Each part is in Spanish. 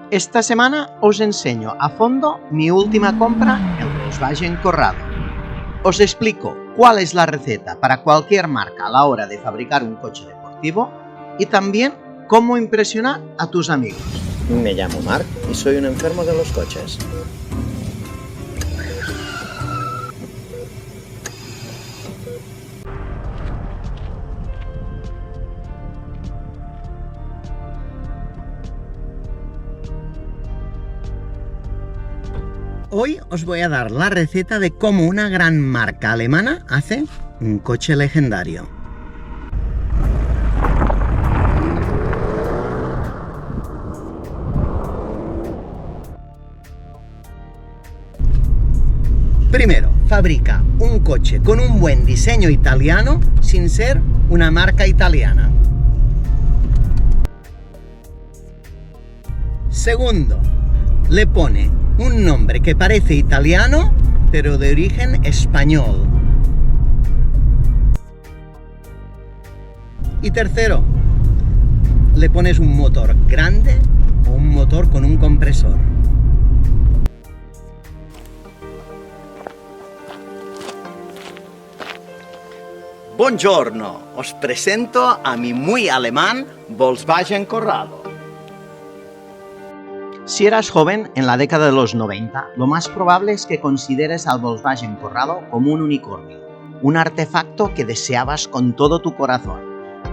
Esta semana os enseño a fondo mi última compra, el Volkswagen Corrado. Os explico cuál es la receta para cualquier marca a la hora de fabricar un coche deportivo y también cómo impresionar a tus amigos. Me llamo Marc y soy un enfermo de los coches. Hoy os voy a dar la receta de cómo una gran marca alemana hace un coche legendario. Primero, fabrica un coche con un buen diseño italiano sin ser una marca italiana. Segundo, le pone un nombre que parece italiano, pero de origen español. Y tercero, le pones un motor grande o un motor con un compresor. Buongiorno, os presento a mi muy alemán Volkswagen Corrado. Si eras joven en la década de los 90, lo más probable es que consideres al Volkswagen Corrado como un unicornio, un artefacto que deseabas con todo tu corazón,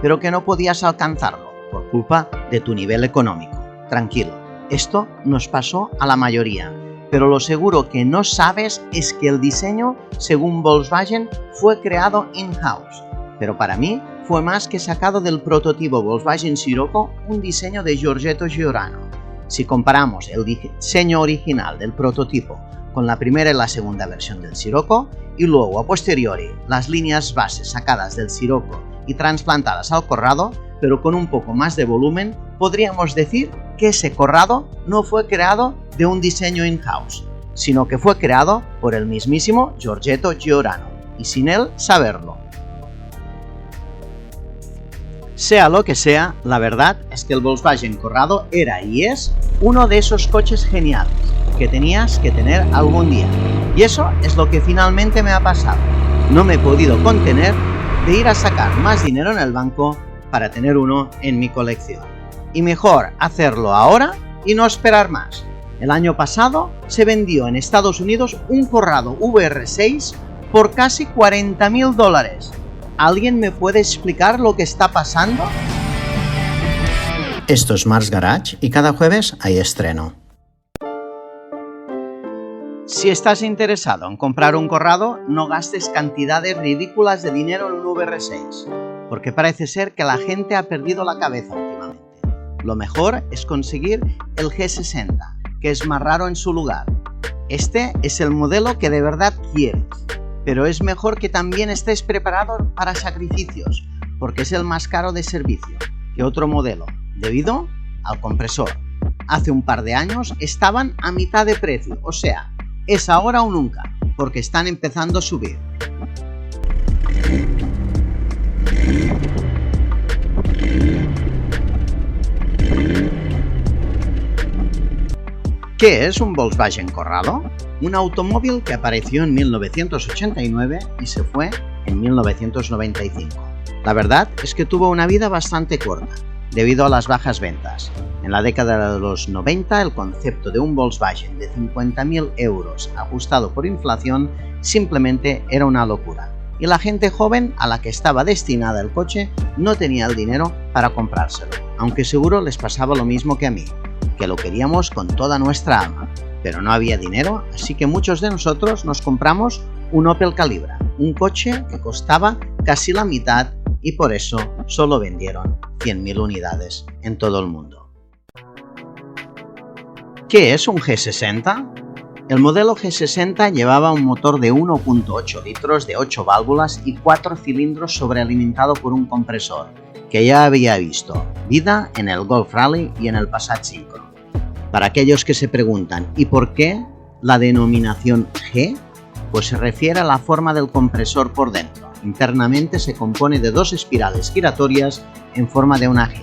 pero que no podías alcanzarlo por culpa de tu nivel económico. Tranquilo, esto nos pasó a la mayoría, pero lo seguro que no sabes es que el diseño, según Volkswagen, fue creado in-house, pero para mí fue más que sacado del prototipo Volkswagen Scirocco, un diseño de Giorgetto Giordano. Si comparamos el diseño original del prototipo con la primera y la segunda versión del Scirocco y luego a posteriori las líneas bases sacadas del Scirocco y trasplantadas al Corrado, pero con un poco más de volumen, podríamos decir que ese Corrado no fue creado de un diseño in-house, sino que fue creado por el mismísimo Giorgetto Giordano, y sin él saberlo. Sea lo que sea, la verdad es que el Volkswagen Corrado era y es uno de esos coches geniales que tenías que tener algún día. Y eso es lo que finalmente me ha pasado. No me he podido contener de ir a sacar más dinero en el banco para tener uno en mi colección. Y mejor hacerlo ahora y no esperar más. El año pasado se vendió en Estados Unidos un Corrado VR6 por casi $40.000. ¿Alguien me puede explicar lo que está pasando? Esto es Marc's Garage y cada jueves hay estreno. Si estás interesado en comprar un Corrado, no gastes cantidades ridículas de dinero en un VR6, porque parece ser que la gente ha perdido la cabeza últimamente. Lo mejor es conseguir el G60, que es más raro en su lugar. Este es el modelo que de verdad quieres. Pero es mejor que también estés preparado para sacrificios, porque es el más caro de servicio que otro modelo, debido al compresor. Hace un par de años estaban a mitad de precio, o sea, es ahora o nunca, porque están empezando a subir. ¿Qué es un Volkswagen Corrado? Un automóvil que apareció en 1989 y se fue en 1995. La verdad es que tuvo una vida bastante corta, debido a las bajas ventas. En la década de los 90, el concepto de un Volkswagen de 50.000 euros ajustado por inflación simplemente era una locura. Y la gente joven a la que estaba destinada el coche no tenía el dinero para comprárselo, aunque seguro les pasaba lo mismo que a mí, que lo queríamos con toda nuestra alma, pero no había dinero, así que muchos de nosotros nos compramos un Opel Calibra, un coche que costaba casi la mitad y por eso solo vendieron 100.000 unidades en todo el mundo. ¿Qué es un G60? El modelo G60 llevaba un motor de 1.8 litros de 8 válvulas y 4 cilindros sobrealimentado por un compresor, que ya había visto vida en el Golf Rally y en el Passat 5. Para aquellos que se preguntan ¿y por qué la denominación G? Pues se refiere a la forma del compresor por dentro. Internamente se compone de dos espirales giratorias en forma de una G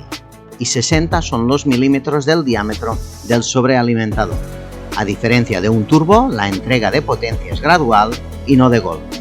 y 60 son los milímetros del diámetro del sobrealimentador. A diferencia de un turbo, la entrega de potencia es gradual y no de golpe.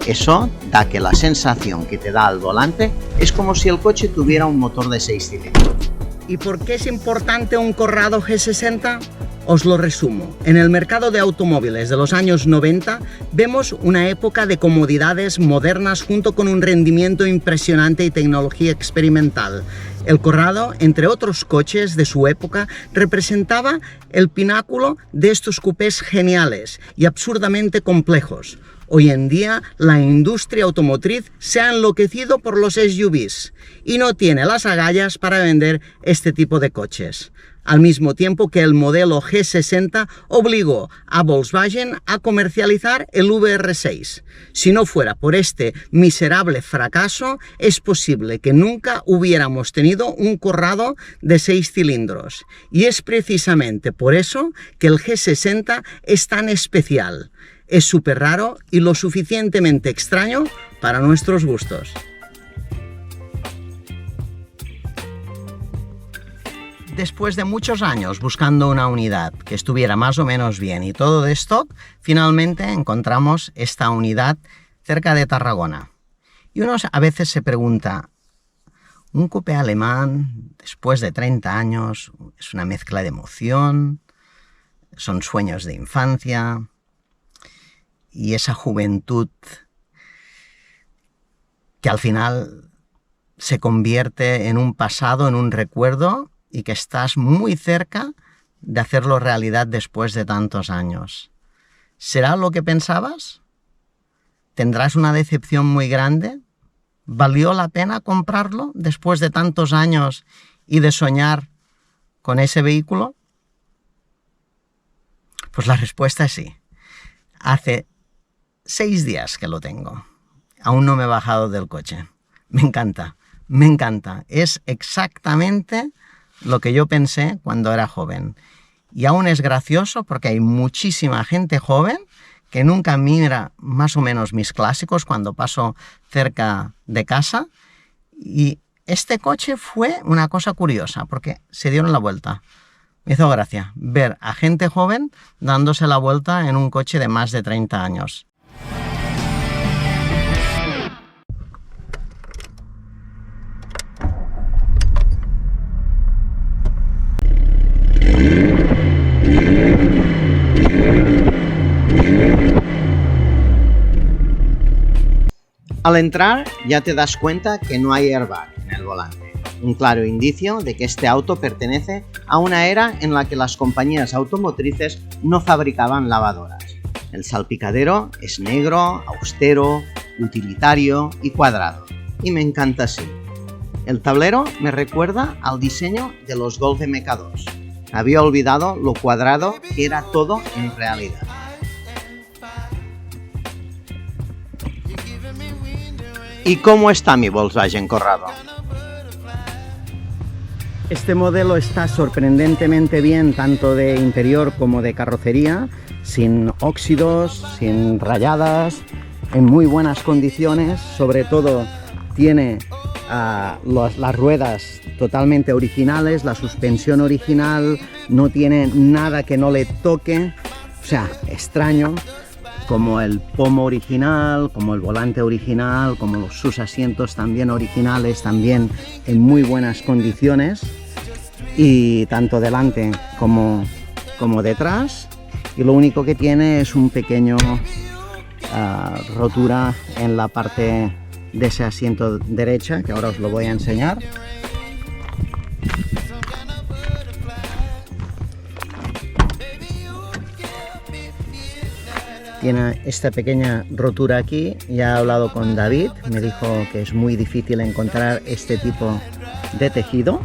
Eso da que la sensación que te da al volante es como si el coche tuviera un motor de 6 cilindros. ¿Y por qué es importante un Corrado G60? Os lo resumo. En el mercado de automóviles de los años 90 vemos una época de comodidades modernas junto con un rendimiento impresionante y tecnología experimental. El Corrado, entre otros coches de su época, representaba el pináculo de estos coupés geniales y absurdamente complejos. Hoy en día la industria automotriz se ha enloquecido por los SUVs y no tiene las agallas para vender este tipo de coches. Al mismo tiempo que el modelo G60 obligó a Volkswagen a comercializar el VR6. Si no fuera por este miserable fracaso, es posible que nunca hubiéramos tenido un Corrado de 6 cilindros. Y es precisamente por eso que el G60 es tan especial. Es súper raro y lo suficientemente extraño para nuestros gustos. Después de muchos años buscando una unidad que estuviera más o menos bien y todo de stock, finalmente encontramos esta unidad cerca de Tarragona. Y uno a veces se pregunta, ¿un coupé alemán después de 30 años es una mezcla de emoción? ¿Son sueños de infancia? Y esa juventud que al final se convierte en un pasado, en un recuerdo, y que estás muy cerca de hacerlo realidad después de tantos años. ¿Será lo que pensabas? ¿Tendrás una decepción muy grande? ¿Valió la pena comprarlo después de tantos años y de soñar con ese vehículo? Pues la respuesta es sí. Hace 6 días que lo tengo. Aún no me he bajado del coche. Me encanta, me encanta. Es exactamente lo que yo pensé cuando era joven. Y aún es gracioso porque hay muchísima gente joven que nunca mira más o menos mis clásicos cuando paso cerca de casa. Y este coche fue una cosa curiosa porque se dieron la vuelta. Me hizo gracia ver a gente joven dándose la vuelta en un coche de más de 30 años. Al entrar ya te das cuenta que no hay airbag en el volante, un claro indicio de que este auto pertenece a una era en la que las compañías automotrices no fabricaban lavadoras. El salpicadero es negro, austero, utilitario y cuadrado, y me encanta así. El tablero me recuerda al diseño de los Golf MK2. Había olvidado lo cuadrado que era todo en realidad. ¿Y cómo está mi Volkswagen Corrado? Este modelo está sorprendentemente bien, tanto de interior como de carrocería, sin óxidos, sin rayadas, en muy buenas condiciones. Sobre todo tiene las ruedas totalmente originales, la suspensión original, no tiene nada que no le toque, o sea, extraño, como el pomo original, como el volante original, como sus asientos también originales, también en muy buenas condiciones, y tanto delante como detrás. Y lo único que tiene es un pequeño rotura en la parte de ese asiento derecha, que ahora os lo voy a enseñar. Tiene esta pequeña rotura aquí. Ya he hablado con David, me dijo que es muy difícil encontrar este tipo de tejido,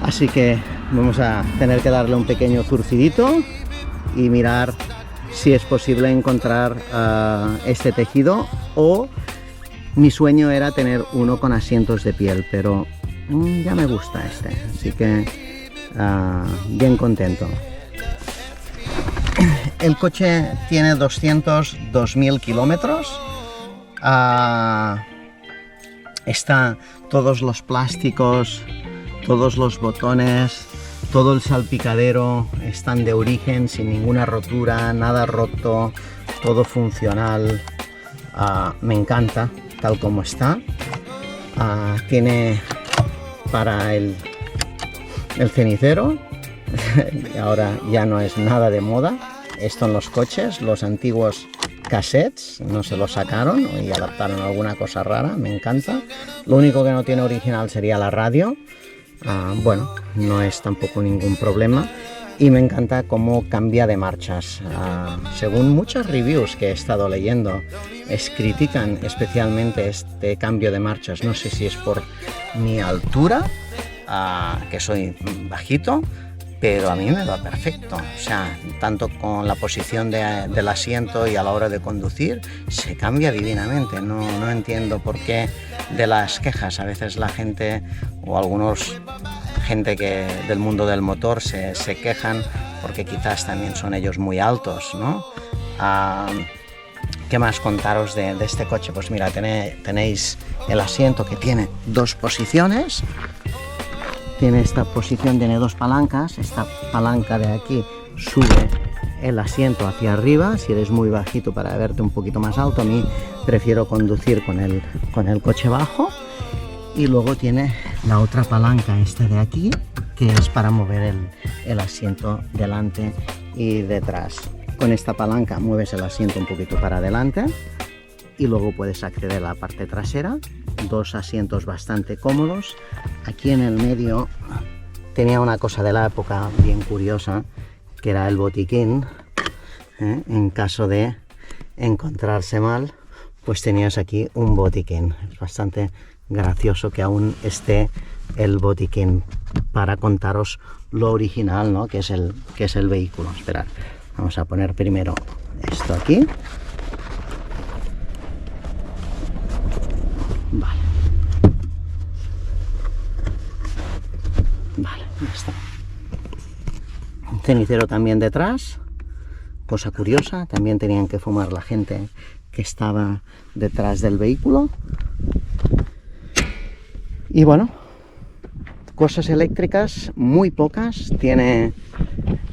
así que vamos a tener que darle un pequeño zurcidito y mirar si es posible encontrar este tejido, o mi sueño era tener uno con asientos de piel, pero ya me gusta este, así que bien contento. El coche tiene 202.000 kilómetros. Está todos los plásticos, todos los botones, todo el salpicadero están de origen, sin ninguna rotura, nada roto, todo funcional. Me encanta tal como está. Tiene para el cenicero, ahora ya no es nada de moda. Esto en los coches, los antiguos cassettes, no se los sacaron y adaptaron alguna cosa rara, me encanta. Lo único que no tiene original sería la radio. Bueno, no es tampoco ningún problema. Y me encanta cómo cambia de marchas. Según muchas reviews que he estado leyendo, critican especialmente este cambio de marchas. No sé si es por mi altura, que soy bajito, pero a mí me va perfecto. O sea, tanto con la posición del asiento y a la hora de conducir, se cambia divinamente. No entiendo por qué de las quejas. A veces la gente o algunos gente que del mundo del motor se quejan porque quizás también son ellos muy altos, ¿no? ¿Qué más contaros de este coche? Pues mira, tenéis el asiento que tiene dos posiciones. Tiene esta posición, tiene dos palancas. Esta palanca de aquí sube el asiento hacia arriba, si eres muy bajito para verte un poquito más alto. A mí prefiero conducir con el coche bajo. Y luego tiene la otra palanca, esta de aquí, que es para mover el asiento delante y detrás. Con esta palanca mueves el asiento un poquito para adelante y luego puedes acceder a la parte trasera. Dos asientos bastante cómodos. Aquí en el medio tenía una cosa de la época bien curiosa, que era el botiquín. En caso de encontrarse mal, pues tenías aquí un botiquín. Es bastante gracioso que aún esté el botiquín para contaros lo original, ¿no? que es el vehículo. Esperad, vamos a poner primero esto aquí. Vale, ya está. Un cenicero también detrás, cosa curiosa, también tenían que fumar la gente que estaba detrás del vehículo. Y bueno, cosas eléctricas muy pocas. Tiene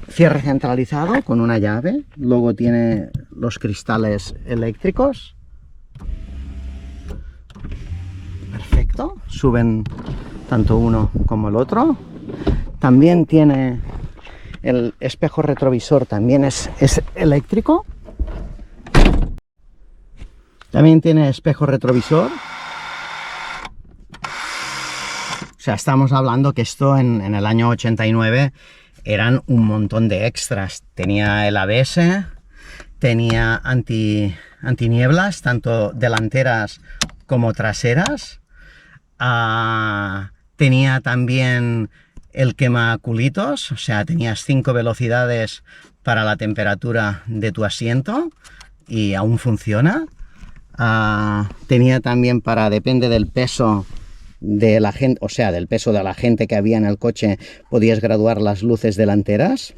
cierre centralizado con una llave, luego tiene los cristales eléctricos. Perfecto, suben tanto uno como el otro. También tiene el espejo retrovisor, también es eléctrico. También tiene espejo retrovisor. O sea, estamos hablando que esto en el año 89 eran un montón de extras. Tenía el ABS, tenía antinieblas, tanto delanteras como traseras. Tenía también el quemaculitos, o sea, tenías 5 velocidades para la temperatura de tu asiento y aún funciona. Tenía también depende del peso de la gente, o sea, del peso de la gente que había en el coche, podías graduar las luces delanteras.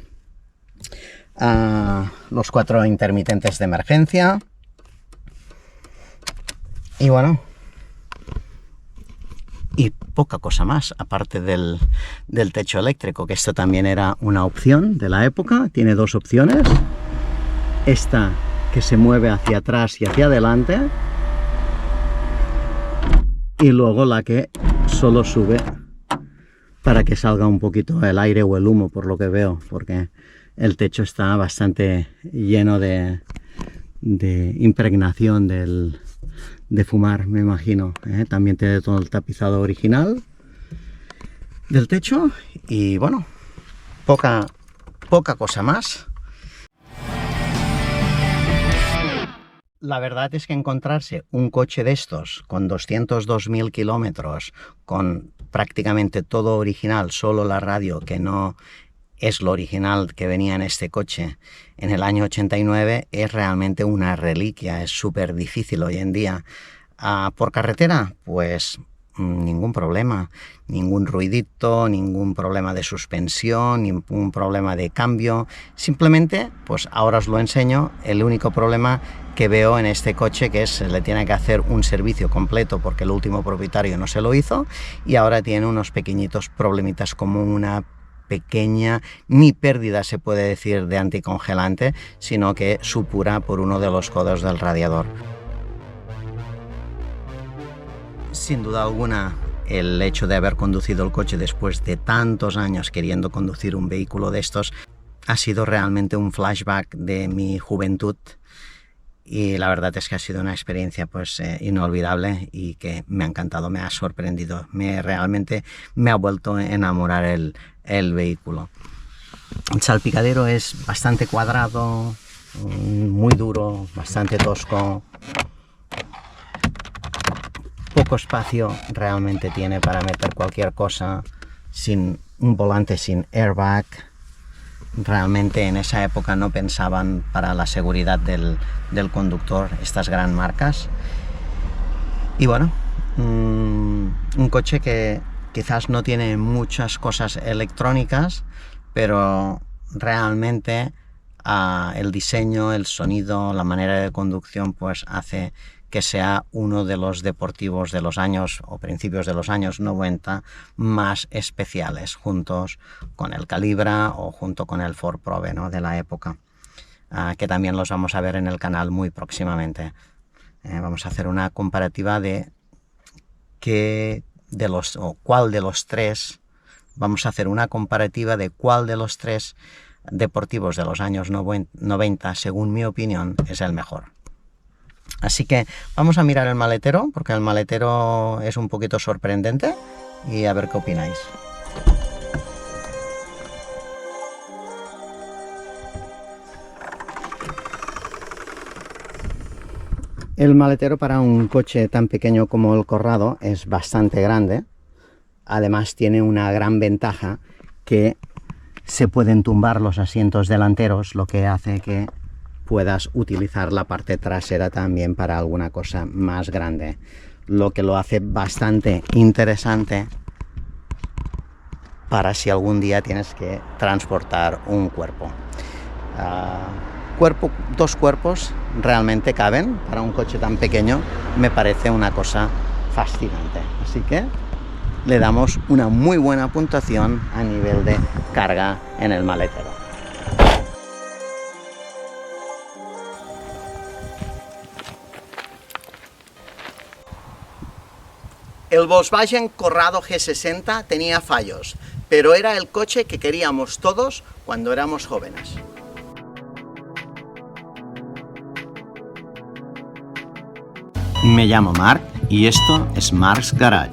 Los 4 intermitentes de emergencia. Y bueno, y poca cosa más, aparte del techo eléctrico, que esto también era una opción de la época. Tiene dos opciones. Esta que se mueve hacia atrás y hacia adelante. Y luego la que solo sube para que salga un poquito el aire o el humo, por lo que veo, porque el techo está bastante lleno de impregnación de fumar, me imagino. También tiene todo el tapizado original del techo y bueno, poca cosa más. La verdad es que encontrarse un coche de estos con 202.000 kilómetros, con prácticamente todo original, solo la radio que no es lo original que venía en este coche en el año 89, es realmente una reliquia. Es súper difícil hoy en día. Por carretera, pues ningún problema, ningún ruidito, ningún problema de suspensión, ningún problema de cambio. Simplemente, pues ahora os lo enseño, el único problema que veo en este coche, que es le tiene que hacer un servicio completo porque el último propietario no se lo hizo, y ahora tiene unos pequeñitos problemitas como una pequeña, ni pérdida se puede decir de anticongelante, sino que supura por uno de los codos del radiador. Sin duda alguna, el hecho de haber conducido el coche después de tantos años queriendo conducir un vehículo de estos ha sido realmente un flashback de mi juventud, y la verdad es que ha sido una experiencia pues inolvidable y que me ha encantado, me ha sorprendido, realmente me ha vuelto a enamorar el vehículo. El salpicadero es bastante cuadrado, muy duro, bastante tosco. Poco espacio realmente tiene para meter cualquier cosa, sin un volante sin airbag. Realmente en esa época no pensaban para la seguridad del conductor estas gran marcas. Y bueno, un coche que quizás no tiene muchas cosas electrónicas, pero realmente el diseño, el sonido, la manera de conducción pues hace que sea uno de los deportivos de los años o principios de los años 90 más especiales, juntos con el Calibra o junto con el Ford Probe, ¿no?, de la época, que también los vamos a ver en el canal muy próximamente. Vamos a hacer una comparativa de cuál de los tres, vamos a hacer una comparativa de cuál de los tres deportivos de los años 90, según mi opinión, es el mejor. Así que vamos a mirar el maletero, porque el maletero es un poquito sorprendente, y a ver qué opináis. El maletero para un coche tan pequeño como el Corrado es bastante grande. Además tiene una gran ventaja, que se pueden tumbar los asientos delanteros, lo que hace que puedas utilizar la parte trasera también para alguna cosa más grande, lo que lo hace bastante interesante para si algún día tienes que transportar un cuerpo. Dos cuerpos realmente caben para un coche tan pequeño, me parece una cosa fascinante, así que le damos una muy buena puntuación a nivel de carga en el maletero. El Volkswagen Corrado G60 tenía fallos, pero era el coche que queríamos todos cuando éramos jóvenes. Me llamo Marc y esto es Marc's Garage.